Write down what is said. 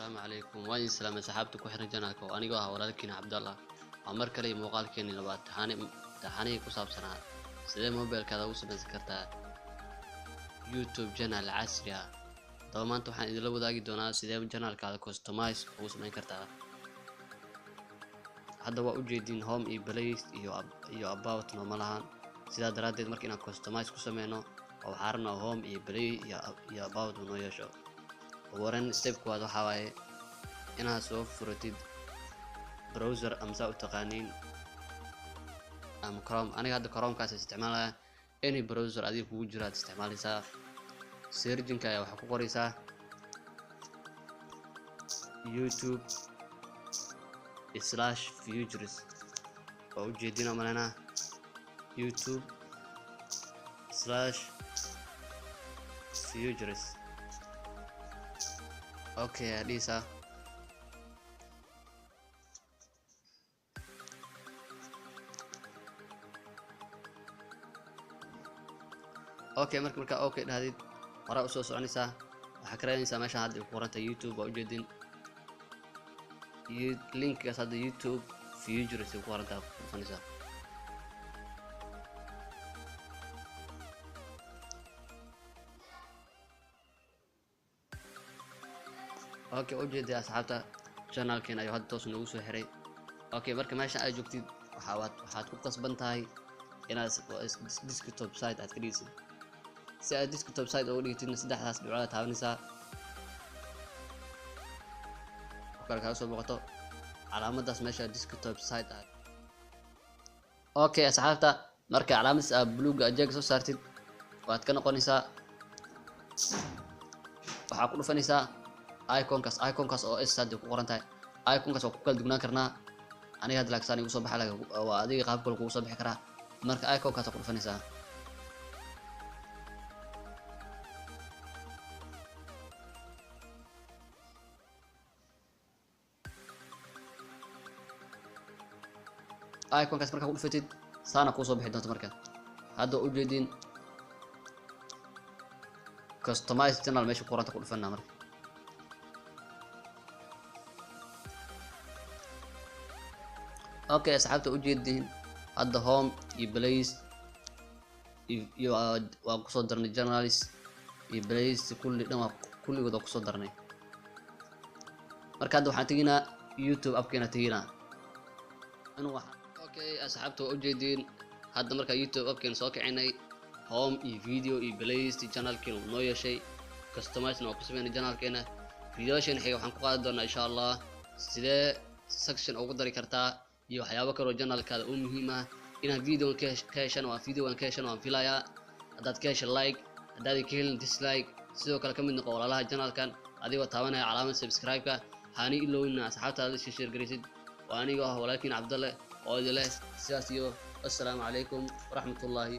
السلام عليكم وين سلام سحابتك وحنا جناك وأنا جوها ولكن عبد الله عمر كلي مقال كني لبعض تحاني كوساب سنة سيد موبايل كذا وصل ذكرتها يوتيوب جنال عسرية طبعا أنتم حين لو ذاك دونا سيد جنال كذا كوستمايز وصل ذكرتها هذا هو أوجدين هوم إبليس يو أباوت نومالهان سيد درادد مركنا كوستمايز كوسمينو أو حارنا هوم إبليس يا أباوت نويشو ورن ستيب كواد وحواي إنها سوف فرتيد براوزر أمساء التقانين أم كروم أنا هذا كروم كاس استعمالها أني براوزر أديك وجرات استعمالها سيرجن كايا وحقوق ريسا يوتيوب سلاش فيوجرز ووجدنا ملنا يوتيوب سلاش فيوجرز اوكي ليسا اوكي مركا اوكي هذه ورا اسو سعنيسا waxa kareynaysa meesha hadda ku qoranta YouTube oo jeedin link ka hadda YouTube Fugers ku qoranta fanisa اوكي وجد يا اصحابتا channel كان ايو hadda toos nagu soo xiray اوكي marka meesha ay joogtid waxaad ku qasban tahay inaad desktop site aad ka dhigtid si aad desktop site oo dhigtidna saddexdaas dhibcood taabanaysaa marka soo muuqato calaamadaas meesha desktop site aad اوكي asxaabta marka calaamadaas buluuga ajeeg soo saartid waad ka noqonaysaa waxa ku dhufanaysaa iconkaas oo sad ku qoran tahay iconkaas oo ku kala dugnaan karnaa aniga hadda laakiin igu soo baxay waa adiga qaab kale ku soo bixi karaa marka iconkaas ku dhufanaysaa iconkaas marka ku dhufatid saana ku soo bixi doonto marka hadda u jeedin customize channel meesha ku qoranta ku dhufanaa marka اوكي asxaabta u jeedin hadda home iyo place iyo waa ku soo darnay journalist iyo place kulligood ku soo darnay marka hadda waxaan taginaa YouTube appkeena taginaa اوكي asxaabta u jeedin hadda marka YouTube appkeena soo kicinay home iyo video iyo place channelkeena noo yeeshay customize noo ku sameeyay channelkeena videosheen xiga waxaan ku qaadi doonaa insha Allah sidee section ugu dari kartaa iyo waxyaabo kale oo channelkaada u muhiim ah inaad video ka heshaan waan filayaa hadaad ka hesho like hadaad ka helin dislike sidoo kale ka mid noqo walaalaha channelkan adigoo taabanaya calaamad subscribe-ka haani ilowina asxaabtaada share gareysid waa aniga walaalkiin Cabdalle oo idin leh sidaas iyo assalaamu calaykum waraxmatullaahi